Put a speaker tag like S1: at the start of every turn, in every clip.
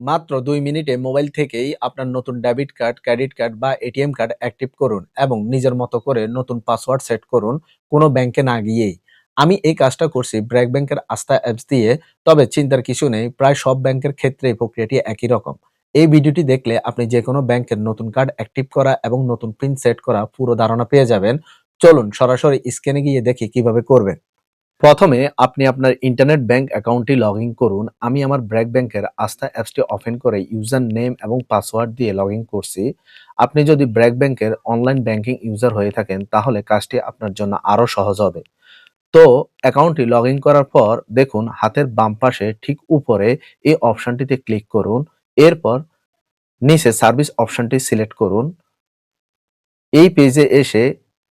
S1: মাত্র ২ মিনিটে মোবাইল থেকেই আপনার নতুন ডেবিট কার্ড, ক্রেডিট কার্ড বা এটিএম কার্ড অ্যাক্টিভ করুন এবং নিজের মতো করে নতুন পাসওয়ার্ড সেট করুন কোনো ব্যাংকে না গিয়েই। আমি এই কাজটা করছি ব্র্যাক ব্যাংকের আস্থা অ্যাপস দিয়ে। তবে চিন্তার কিছু নেই, প্রায় সব ব্যাংকের ক্ষেত্রেই প্রক্রিয়াটি একই রকম। এই ভিডিওটি দেখলে আপনি যেকোনো ব্যাংকের নতুন কার্ড অ্যাক্টিভ করা এবং নতুন পিন সেট করা পুরো ধারণা পেয়ে যাবেন। চলুন সরাসরি স্ক্রিনে গিয়ে দেখি কিভাবে করবেন। প্রথমে আপনি আপনার ইন্টারনেট ব্যাংক অ্যাকাউন্টটি লগইন করুন। আমি আমার ব্র্যাক ব্যাংকের আস্থা অ্যাপসটি ওপেন করে ইউজার নেম এবং পাসওয়ার্ড দিয়ে লগইন করছি। আপনি যদি ব্র্যাক ব্যাংকের অনলাইন ব্যাংকিং ইউজার হয়ে থাকেন তাহলে কাজটি আপনার জন্য আরো সহজ হবে। তো অ্যাকাউন্টটি লগইন করার পর দেখুন হাতের বাম পাশে ঠিক উপরে এই অপশনটিতে ক্লিক করুন। এরপর নিচে সার্ভিস অপশনটি সিলেক্ট করুন। এই পেজে এসে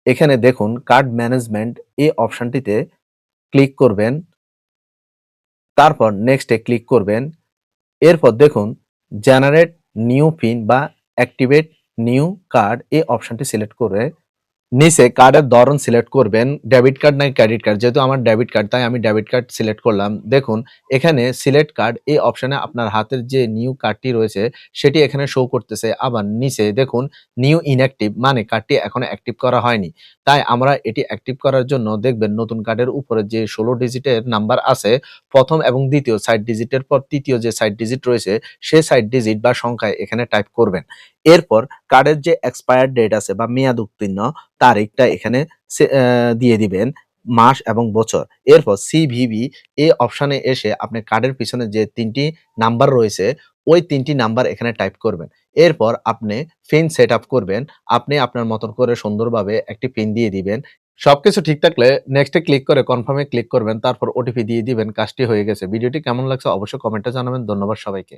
S1: এখানে দেখুন কার্ড ম্যানেজমেন্ট এই অপশনটিতে ক্লিক করবেন। তারপর নেক্সট এ ক্লিক করবেন। এরপর দেখুন জেনারেট নিউ পিন বা অ্যাক্টিভেট নিউ কার্ড এই অপশনটি সিলেক্ট করে নিচে কার্ডের ধরন সিলেক্ট করবেন, ডেবিট কার্ড নাই ক্রেডিট কার্ড। যেহেতু আমার ডেবিট কার্ড তাই আমি ডেবিট কার্ড সিলেক্ট করলাম। দেখুন এখানে সিলেক্ট কার্ড এই অপশনে আপনার হাতের যে নিউ কার্ডটি রয়েছে সেটি এখানে শো করতেছে। আবার নিচে দেখুন নিউ ইনঅ্যাক্টিভ মানে কার্ডটি এখনো অ্যাক্টিভ করা হয়নি। তাই আমরা এটি অ্যাক্টিভ করার জন্য দেখবেন নতুন কার্ডের উপরে যে ১৬ ডিজিটের নাম্বার আছে, প্রথম এবং দ্বিতীয় সাইড ডিজিটের পর তৃতীয় যে সাইড ডিজিট রয়েছে সে সাইড ডিজিট বা সংখ্যায় এখানে টাইপ করবেন। এরপর কার্ডের যে এক্সপায়ার ডেট আছে বা মেয়াদ উত্তীর্ণ তারিখটা এখানে দিয়ে দিবেন, মাস এবং বছর। এরপর সিভিভি এই অপশনে এসে আপনি কার্ডের পিছনে যে ৩ টি নাম্বার রয়েছে ওই ৩ টি নাম্বার এখানে টাইপ করবেন। এরপর আপনি পিন সেট আপ করবেন। আপনি আপনার মতন করে সুন্দরভাবে একটি পিন দিয়ে দিবেন। সবকিছু ঠিক থাকলে নেক্সট এ ক্লিক করে কনফার্ম এ ক্লিক করবেন। তারপর ওটিপি দিয়ে দিবেন। কাজটি হয়ে গেছে। ভিডিওটি কেমন লাগছে অবশ্যই কমেন্টে জানাবেন। ধন্যবাদ সবাইকে।